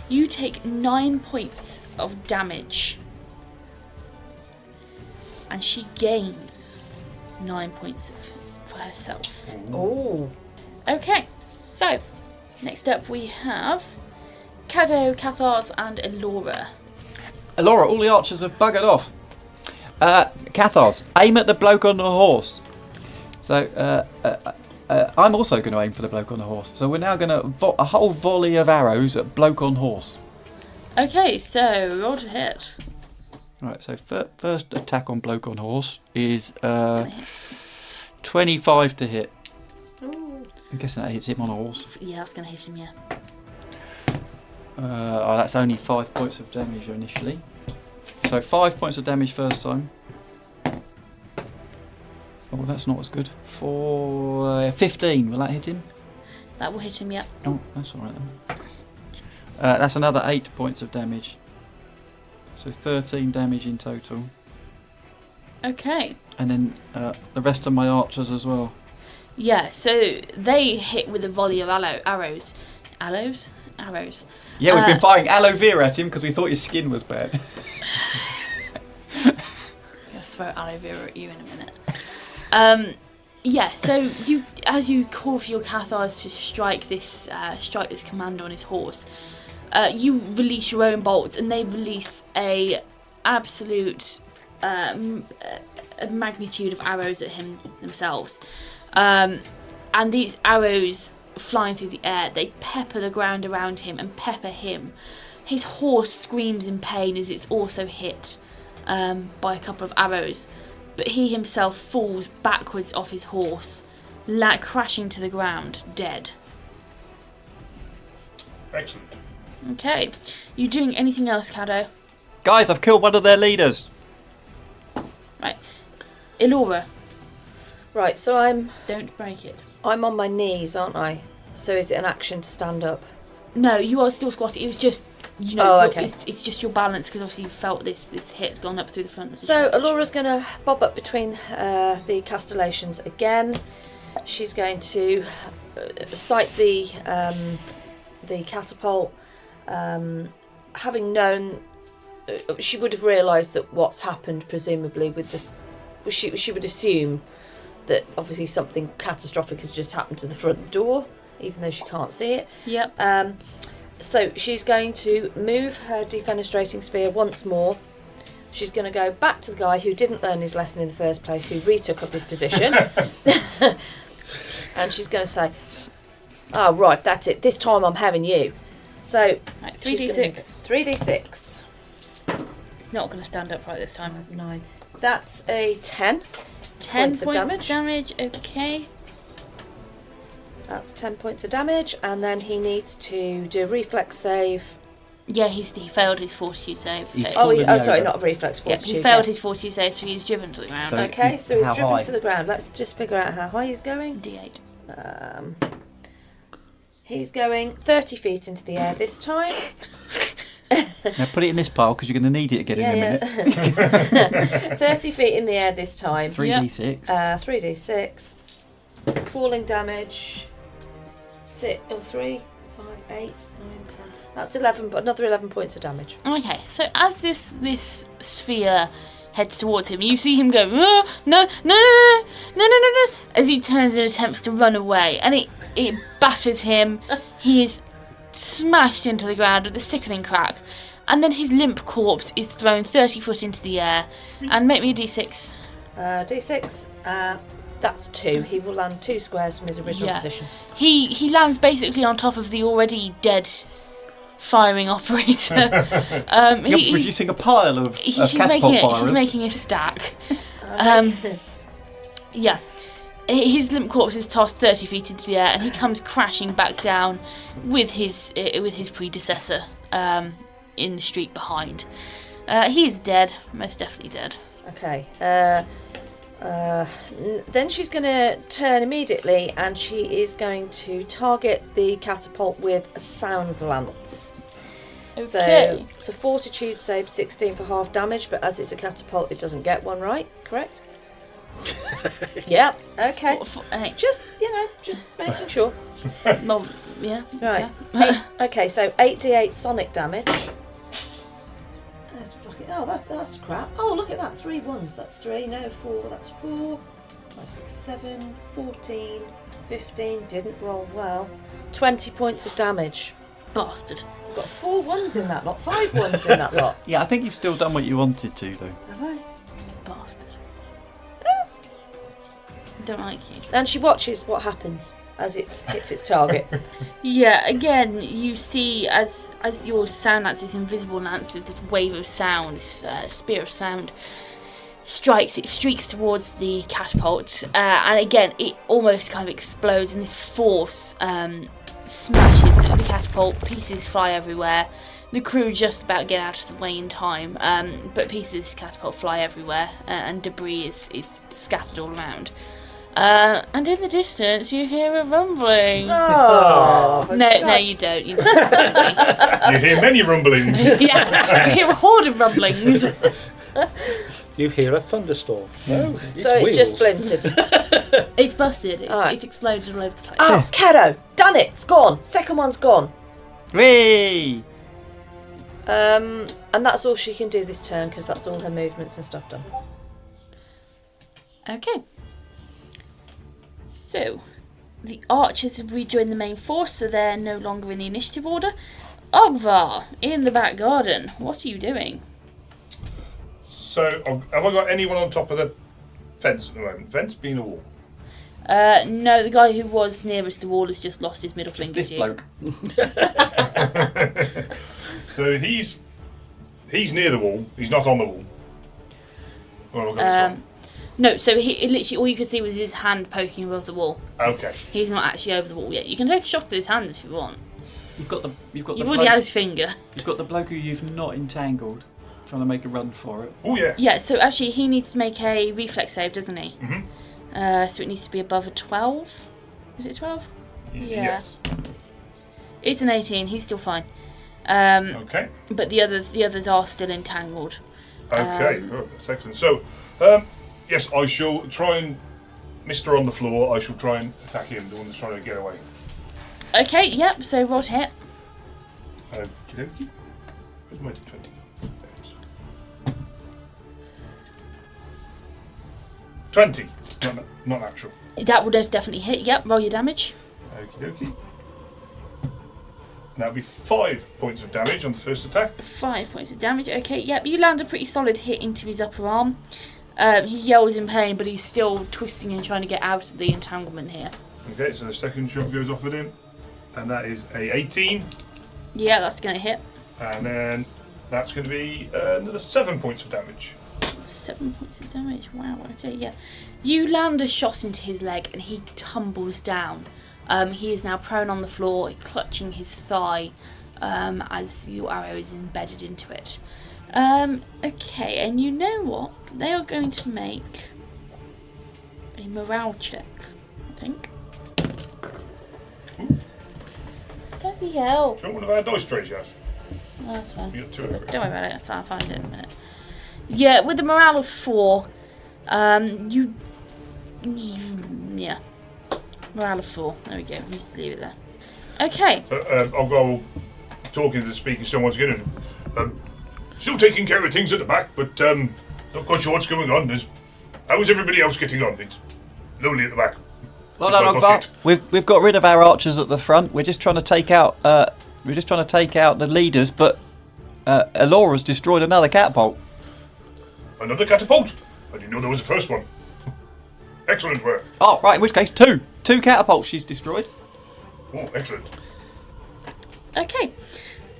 You take 9 points of damage. And she gains 9 points for herself. Oh. Okay, so next up we have Cadeaux, Cathars, and Elora. Elora, all the archers have buggered off. Cathars, aim at the bloke on the horse. So I'm also going to aim for the bloke on the horse. So we're now going to a whole volley of arrows at bloke on horse. Okay, so roll to hit. Right, so first attack on bloke on horse is Gonna hit. 25 to hit. Ooh. I'm guessing that hits him on a horse. Yeah, that's going to hit him, yeah. That's only 5 points of damage initially. So 5 points of damage first time. Oh, that's not as good. For 15, will that hit him? That will hit him, yeah. Oh, that's alright then. That's another 8 points of damage. So 13 damage in total. Okay. And then the rest of my archers as well. Yeah, so they hit with a volley of arrows. Arrows? Arrows. Yeah, we've been firing aloe vera at him because we thought his skin was bad. I'm gonna throw aloe vera at you in a minute. Yeah, so as you call for your Cathars to strike this commander on his horse, you release your own bolts, and they release a absolute a magnitude of arrows at him themselves. And these arrows flying through the air, they pepper the ground around him and pepper him. His horse screams in pain as it's also hit by a couple of arrows, but he himself falls backwards off his horse, crashing to the ground, dead. Excellent. Okay, you doing anything else, Cadeaux? Guys, I've killed one of their leaders. Right, Elora, Right, so don't break it. I'm on my knees, aren't I? So is it an action to stand up? No, you are still squatting. It was just, you know, Oh, okay. it's just your balance, because obviously you felt this hit's gone up through the front of the So church. Elora's going to bob up between the castellations again. She's going to sight the catapult. Having known, she would have realised that what's happened, presumably, with she would assume that obviously something catastrophic has just happened to the front door, even though she can't see it. Yep. So she's going to move her defenestrating sphere once more. She's going to go back to the guy who didn't learn his lesson in the first place, who retook up his position. And she's going to say, "Oh, right, that's it. This time I'm having you." So, Right, she's 3d6. 3d6. It's not going to stand upright this time. 9. That's a 10. 10 Points of damage. Okay. That's 10 points of damage. And then he needs to do a reflex save. Yeah, he failed his fortitude save. He's Oh, fallen sorry, over. not a reflex Yeah, fortitude. he failed his fortitude save, so he's driven to the ground. So- Okay, so he's How driven high? to the ground. Let's just figure out how high he's going. D8. He's going 30 feet into the air this time. Now put it in this pile because you're going to need it again in a minute. 30 feet in the air this time. 3d6. 3d6. Falling damage. 3, 5, 8, 9, 10. That's 11, but another 11 points of damage. Okay, so as this sphere heads towards him, you see him go, "Oh, no," as he turns and attempts to run away, and it batters him. He is smashed into the ground with a sickening crack, and then his limp corpse is thrown 30 foot into the air. And make me a d6. D6. That's 2. He will land 2 squares from his original Yeah. position. He lands basically on top of the already dead firing operator. You're producing a pile of catapult firers. He's making a stack. Yeah. His limp corpse is tossed 30 feet into the air, and he comes crashing back down with his predecessor in the street behind. He is dead, most definitely dead. Okay. Then she's going to turn immediately and she is going to target the catapult with a sound lance. Okay. So it's a fortitude save, 16 for half damage, but as it's a catapult, it doesn't get one, right? Correct? Yep, okay. Just making sure. Well, yeah. Right. Okay. Okay, so 8d8 sonic damage. That's crap. Oh, look at that. 3 1s. That's 3. No, 4. That's 4. 5, 6, 7. 14. 15. Didn't roll well. 20 points of damage. Bastard. Got 4 1s in that lot. 5 1s in that lot. Yeah, I think you've still done what you wanted to, though. Have I? Bastard. Don't like you. And she watches what happens as it hits its target. Yeah, again, you see as your sound lance, this invisible lance with this wave of sound, this spear of sound, strikes, it streaks towards the catapult, and again, it almost kind of explodes, and this force smashes the catapult, pieces fly everywhere. The crew just about get out of the way in time, but pieces of this catapult fly everywhere, and debris is scattered all around. And in the distance, you hear a rumbling. Oh, No, you don't. You hear many rumblings. Yeah, you hear a horde of rumblings. You hear a thunderstorm. No, so it's just splintered. It's busted. Alright. It's exploded all over the place. Oh, Cadeaux, done it. It's gone. Second one's gone. Whee! And that's all she can do this turn because that's all her movements and stuff done. Okay. So, the archers have rejoined the main force, so they're no longer in the initiative order. Ogvar, in the back garden, what are you doing? So, have I got anyone on top of the fence at the moment? Fence being a wall. No, the guy who was nearest the wall has just lost his middle Just finger this to you. bloke. So he's near the wall. He's not on the wall. Well, I'll go this way. No, so he literally all you could see was his hand poking above the wall. Okay. He's not actually over the wall yet. You can take a shot at his hand if you want. You've got the You've already had his finger. You've got the bloke who you've not entangled, trying to make a run for it. Oh yeah. Yeah, so actually he needs to make a reflex save, doesn't he? Mhm. So it needs to be above a 12. Is it 12? Yeah. Yes. It's an 18. He's still fine. Okay. But the others are still entangled. Okay. That's excellent. So, yes, I shall try and Mr. on the floor. I shall try and attack him, the one that's trying to get away. Okay. Yep. So roll to hit. Okey-dokey. Where's my 20? There it is. 20. Not natural. That will most definitely hit. Yep. Roll your damage. Okie dokie. That'll be 5 points of damage on the first attack. 5 points of damage. Okay. Yep. You land a pretty solid hit into his upper arm. He yells in pain, but he's still twisting and trying to get out of the entanglement here. Okay, so the second shot goes off at him, and that is a 18, Yeah, that's going to hit. and then that's going to be another 7 points of damage. 7 points of damage. Wow. Okay. Yeah. You land a shot into his leg, and he tumbles down. He is now prone on the floor, clutching his thigh as your arrow is embedded into it. Okay, and you know what? They are going to make a morale check, I think. Bloody hell. Do you want one of our dice trays, yes? Oh, that's fine. You got 2 of them. Don't worry about it, that's fine, I'll find it in a minute. Yeah, with the morale of 4, yeah. Morale of 4. There we go, we just leave it there. Okay. I'll go talking to the speaking someone's going to... still taking care of things at the back, but not quite sure what's going on. How is everybody else getting on? It's lonely at the back. Well done, Ogvar. We've got rid of our archers at the front. We're just trying to take out the leaders, but Elora's destroyed another catapult. Another catapult? I didn't know there was a first one. Excellent work. Oh, right. In which case, two catapults she's destroyed. Oh, excellent. Okay,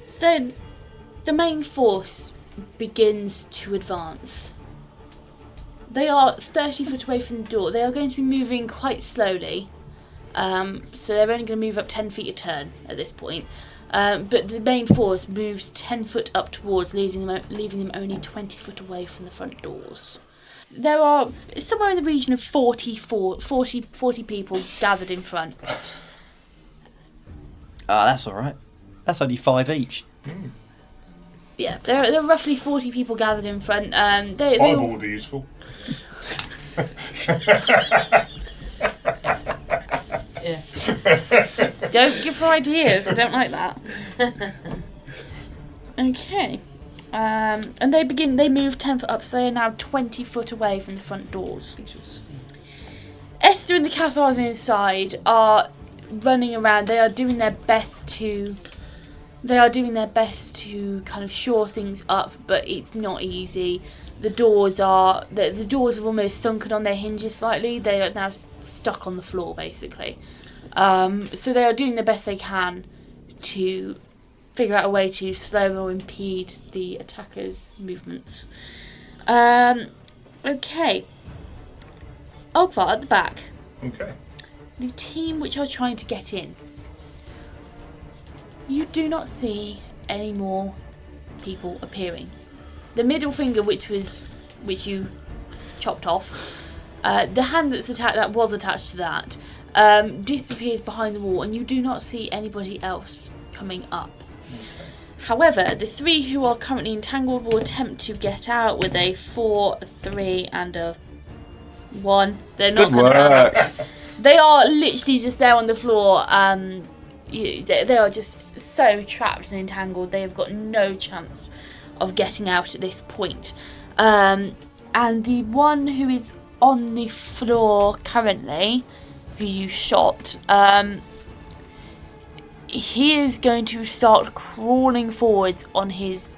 so the main force begins to advance. They are 30 foot away from the door. They are going to be moving quite slowly, so they're only going to move up 10 feet a turn at this point. But the main force moves 10 foot up towards, leaving them only 20 foot away from the front doors. There are somewhere in the region of 40 people gathered in front. That's all right. That's only 5 each. Yeah, there are roughly 40 people gathered in front. They Fireball all... would be useful. Yeah. Don't give her ideas. I don't like that. Okay. And they move 10 foot up, so they are now 20 foot away from the front doors. Esther and the Cathars inside are running around. They are doing their best to kind of shore things up, but it's not easy. The doors have almost sunken on their hinges slightly. They are now stuck on the floor, basically. So they are doing the best they can to figure out a way to slow or impede the attackers' movements. Okay. Ogvar at the back. Okay. The team which are trying to get in. You do not see any more people appearing. The middle finger, which you chopped off, the hand that was attached to that, disappears behind the wall, and you do not see anybody else coming up. However, the 3 who are currently entangled will attempt to get out with a 4, a 3, and a 1. They're not Good work. They are literally just there on the floor. They are just so trapped and entangled. They have got no chance of getting out at this point. And the one who is on the floor currently, who you shot, he is going to start crawling forwards on his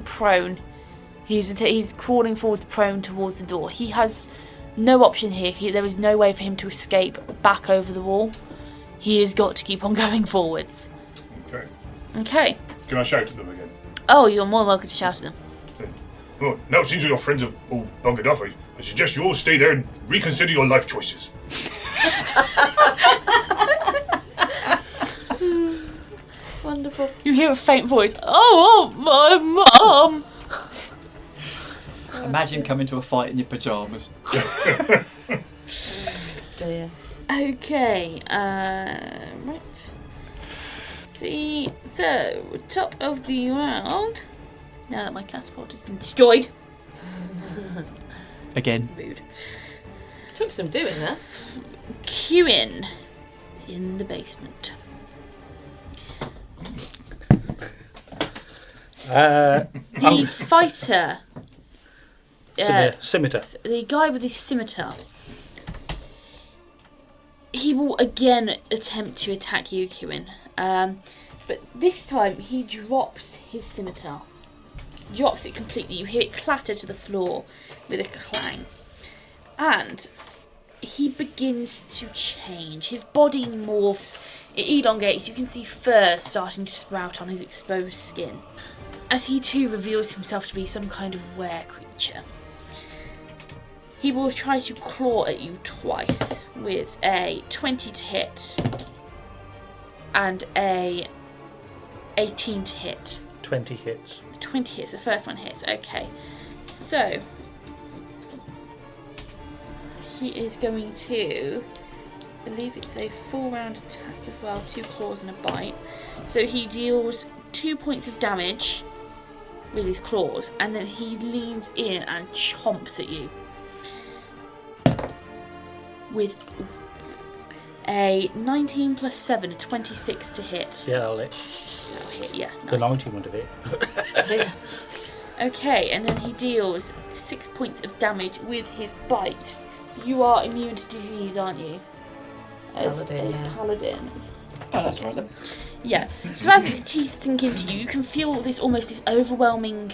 prone. He's crawling forward prone towards the door. He has no option here. There is no way for him to escape back over the wall. He has got to keep on going forwards. Okay. Okay. Can I shout at them again? Oh, you're more than welcome to shout at them. Well, now it seems your friends have all buggered off. I suggest you all stay there and reconsider your life choices. Wonderful. You hear a faint voice. Oh, my mum. Imagine coming to a fight in your pyjamas. Dear. Okay, right. See, so, top of the round. Now that my catapult has been destroyed. Again. Rude. Took some doing there. Cuin in the basement. The fighter. Scimitar. The guy with his scimitar. He will again attempt to attack you, Cuin. But this time he drops his scimitar. Drops it completely. You hear it clatter to the floor with a clang. And he begins to change. His body morphs. It elongates. You can see fur starting to sprout on his exposed skin. As he too reveals himself to be some kind of were creature. He will try to claw at you twice with a 20 to hit and a 18 to hit. 20 hits. 20 hits, the first one hits, okay. So, he is going to, I believe it's a full round attack as well, 2 claws and a bite. So he deals 2 points of damage with his claws, and then he leans in and chomps at you. With a 19 plus 7, a 26 to hit. Yeah, I'll hit. That'll hit, yeah. Nice. The 90 would have hit. Okay, and then he deals 6 points of damage with his bite. You are immune to disease, aren't you? As Paladin, a yeah. paladin. Oh, that's right then. Yeah. So as its teeth sink into you, you can feel this overwhelming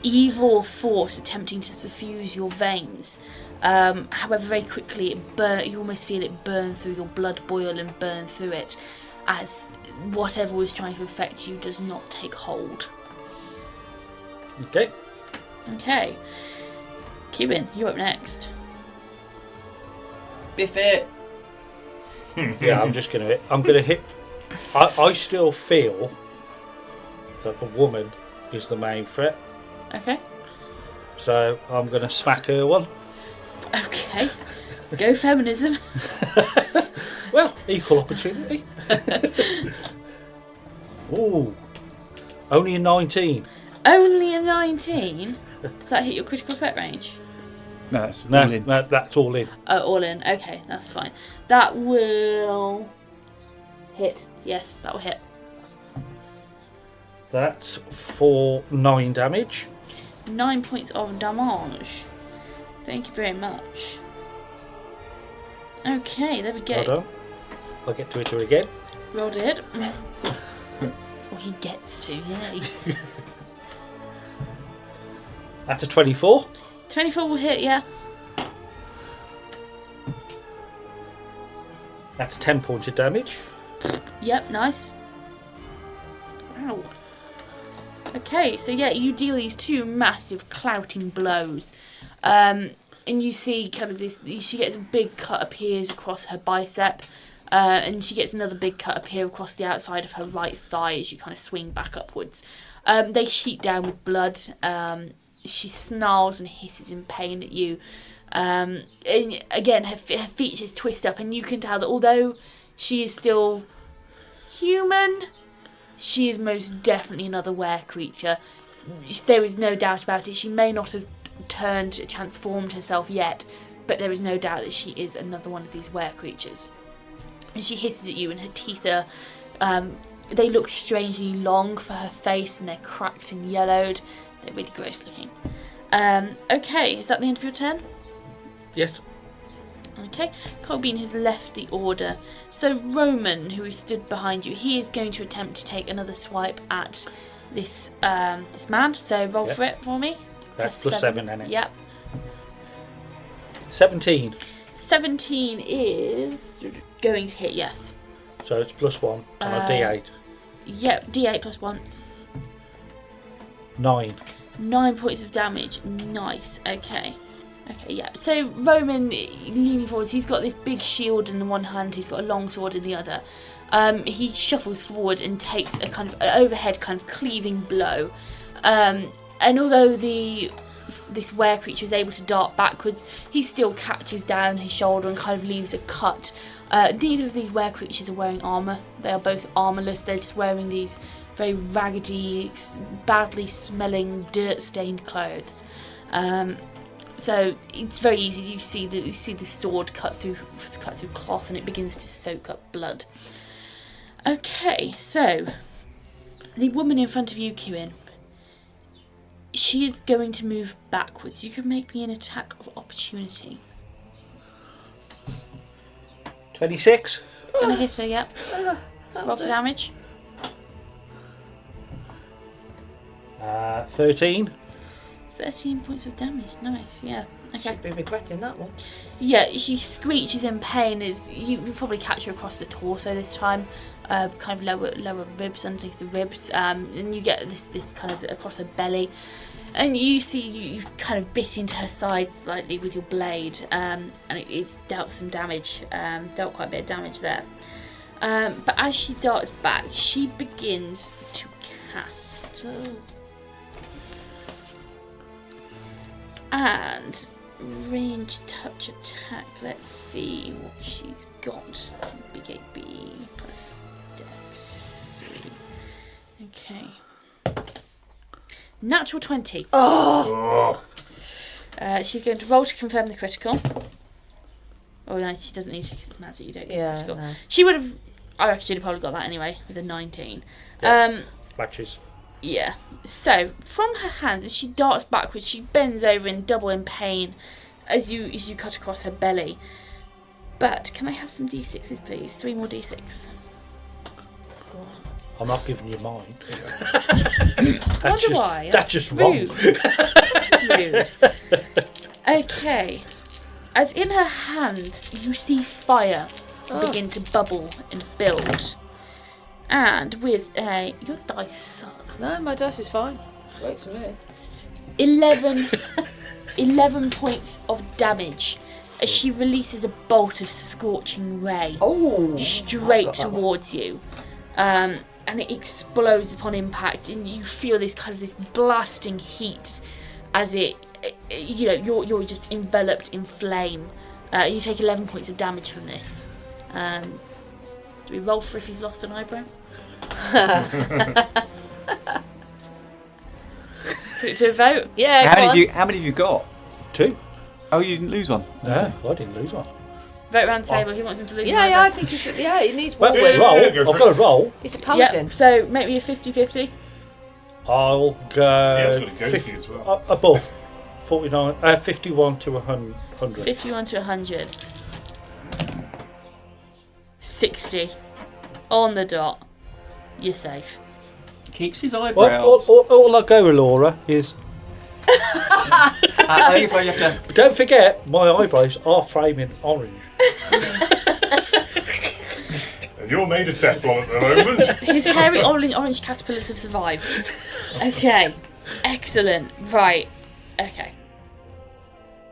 evil force attempting to suffuse your veins. However, very quickly you almost feel it burn through your blood, boil and burn through it, as whatever was trying to affect you does not take hold. Okay. Okay. Cuin, you're up next. Biff it. Yeah, I'm just going to hit. I still feel that the woman is the main threat. Okay. So I'm going to smack her one. Okay. Go feminism. Well, equal opportunity. Ooh. Only a 19. Only a 19. Does that hit your critical threat range? No, that's No, all in. no, that's all in. Oh, all in. Okay, that's fine. That will hit. Yes, that will hit. That's for 9 damage. 9 points of damage. Thank you very much. Okay, there we go. Well done. I'll get to hit her again. Rolled a hit. Well, he gets to, yay. That's a 24. 24 will hit, yeah. That's 10 points of damage. Yep, nice. Wow. Okay, so yeah, you deal these 2 massive clouting blows. And you see kind of this, she gets a big cut appears across her bicep. And she gets another big cut appear across the outside of her right thigh as you kind of swing back upwards. They sheet down with blood. She snarls and hisses in pain at you. And again, her features twist up, and you can tell that although she is still human, she is most definitely another were creature. There is no doubt about it. She may not have transformed herself yet, but there is no doubt that she is another one of these were creatures. And she hisses at you, and her teeth are, they look strangely long for her face, and they're cracked and yellowed. They're really gross looking. Okay, is that the end of your turn? Yes. Okay, Colbean has left the order. So Roman, who is stood behind you, he is going to attempt to take another swipe at this this man. So roll for it for me. That's plus 7 in it. Yep. 17. 17 is going to hit, yes. So it's plus 1 on a D8. Yep, D8 plus 1. 9. 9 points of damage. Nice. Okay. Okay, yeah. So Roman leaning forwards, he's got this big shield in the one hand, he's got a long sword in the other. He shuffles forward and takes a kind of an overhead kind of cleaving blow. And although this were creature is able to dart backwards, he still catches down his shoulder and kind of leaves a cut. Neither of these were creatures are wearing armour. They are both armourless. They're just wearing these very raggedy, badly smelling, dirt-stained clothes. So it's very easy. You see the sword cut through cloth, and it begins to soak up blood. Okay, so the woman in front of you, Cuin, she is going to move backwards. You can make me an attack of opportunity. 26. It's going to hit her, yep. Roll for damage. 13. 13 points of damage. Nice, yeah. Okay. Should be regretting that one. Yeah, she screeches in pain as you probably catch her across the torso this time, kind of lower ribs, underneath the ribs, and you get this kind of across her belly, and you see you've kind of bit into her side slightly with your blade, and it is dealt some damage, dealt quite a bit of damage there. But as she darts back, she begins to cast. And range touch attack. Let's see what she's got. Big 8B plus dex. Okay. Natural 20. Oh, She's going to roll to confirm the critical. Oh no, she doesn't need to because it's magic. You don't get critical. No. She would have. I reckon she'd have probably got that anyway with a 19. Matches. Yeah. So from her hands, as she darts backwards, she bends over in double in pain as you cut across her belly. But can I have some d6s, please? 3 more d6. I'm not giving you mine. Why? That's just wrong. rude. That's rude. Okay. As in her hands, you see fire begin to bubble and build. And with your dice suck. No, my dice is fine. Works for me. 11 points of damage as she releases a bolt of scorching ray straight towards you. And it explodes upon impact, and you feel this blasting heat as it you're just enveloped in flame. You take 11 points of damage from this. Do we roll for if he's lost an eyebrow? Put it to a vote. Yeah, How many have you got? 2. Oh, you didn't lose one. No, I didn't lose one. Vote around the table. Who wants him to lose? Yeah, I think you should. Yeah, it needs one. Well, roll. I've got a roll. It's a paladin. Yep, so make me a 50-50. I'll go. Yeah, it's got a goatee as well. Above 49, 51 to 100. 51 to 100. 60. On the dot. You're safe. Keeps his eyebrows. All I go, Elora, is. I think you have to. Don't forget, my eyebrows are framing orange. And you're made of Teflon at the moment. His hairy orange caterpillars have survived. Okay. Excellent. Right. Okay.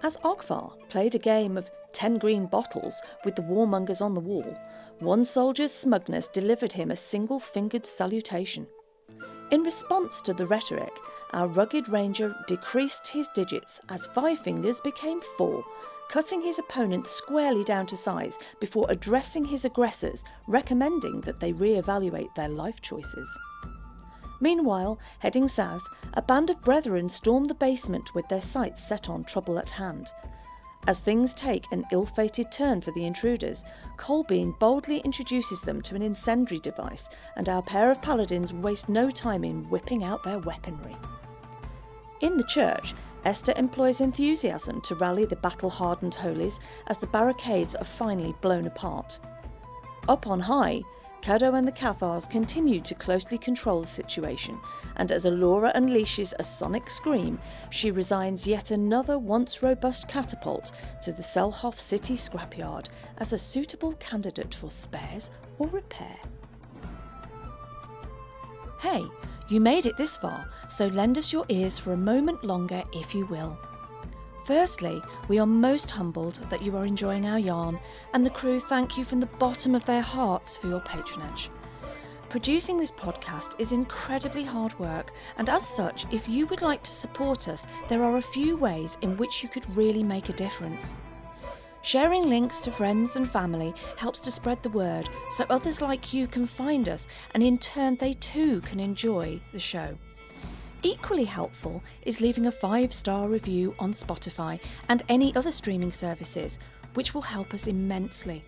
As Ogvar played a game of 10 green bottles with the warmongers on the wall, one soldier's smugness delivered him a single-fingered salutation. In response to the rhetoric, our rugged ranger decreased his digits as 5 fingers became 4, cutting his opponent squarely down to size before addressing his aggressors, recommending that they re-evaluate their life choices. Meanwhile, heading south, a band of brethren storm the basement with their sights set on trouble at hand. As things take an ill-fated turn for the intruders, Colbean boldly introduces them to an incendiary device, and our pair of paladins waste no time in whipping out their weaponry. In the church, Esther employs enthusiasm to rally the battle-hardened holies as the barricades are finally blown apart. Up on high, Cadeaux and the Cathars continue to closely control the situation, and as Elora unleashes a sonic scream, she resigns yet another once robust catapult to the Selhoff city scrapyard as a suitable candidate for spares or repair. Hey, you made it this far, so lend us your ears for a moment longer if you will. Firstly, we are most humbled that you are enjoying our yarn, and the crew thank you from the bottom of their hearts for your patronage. Producing this podcast is incredibly hard work, and as such, if you would like to support us, there are a few ways in which you could really make a difference. Sharing links to friends and family helps to spread the word, so others like you can find us, and in turn they too can enjoy the show. Equally helpful is leaving a 5-star review on Spotify and any other streaming services, which will help us immensely.